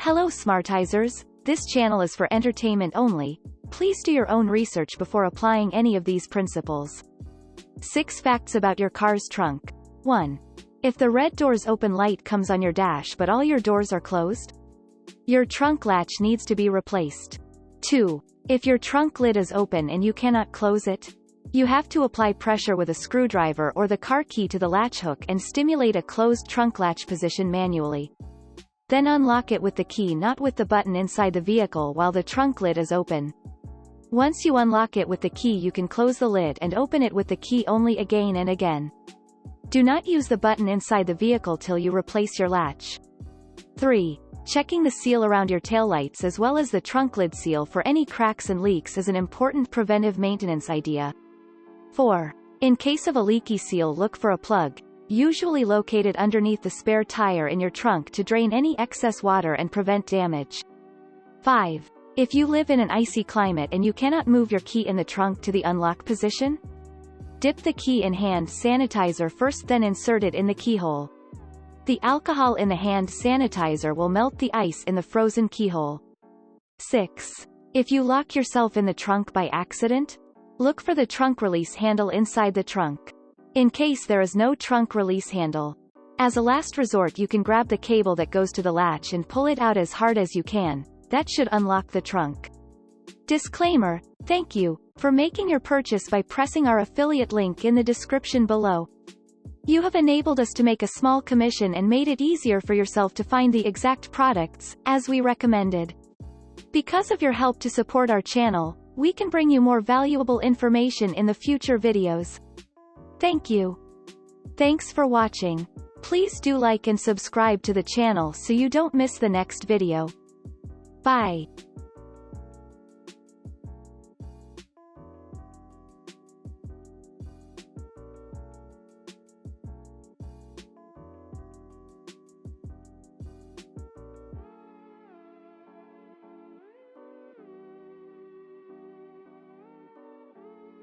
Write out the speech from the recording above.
Hello Smartizers, this channel is for entertainment only. Please do your own research before applying any of these principles. 6 facts about your car's trunk. 1. If the red doors open light comes on your dash but all your doors are closed, your trunk latch needs to be replaced. 2. If your trunk lid is open and you cannot close it, you have to apply pressure with a screwdriver or the car key to the latch hook and stimulate a closed trunk latch position manually. Then unlock it with the key, not with the button inside the vehicle while the trunk lid is open. Once you unlock it with the key, you can close the lid and open it with the key only again and again. Do not use the button inside the vehicle till you replace your latch. 3. Checking the seal around your taillights as well as the trunk lid seal for any cracks and leaks is an important preventive maintenance idea. 4. In case of a leaky seal, look for a plug, usually located underneath the spare tire in your trunk, to drain any excess water and prevent damage. 5. If you live in an icy climate and you cannot move your key in the trunk to the unlock position, dip the key in hand sanitizer first, then insert it in the keyhole. The alcohol in the hand sanitizer will melt the ice in the frozen keyhole. 6. If you lock yourself in the trunk by accident, look for the trunk release handle inside the trunk. In case there is no trunk release handle, as a last resort you can grab the cable that goes to the latch and pull it out as hard as you can. That should unlock the trunk. Disclaimer: thank you for making your purchase by pressing our affiliate link in the description below. You have enabled us to make a small commission and made it easier for yourself to find the exact products, as we recommended. Because of your help to support our channel, we can bring you more valuable information in the future videos. Thank you. Thanks for watching. Please do like and subscribe to the channel so you don't miss the next video. Bye.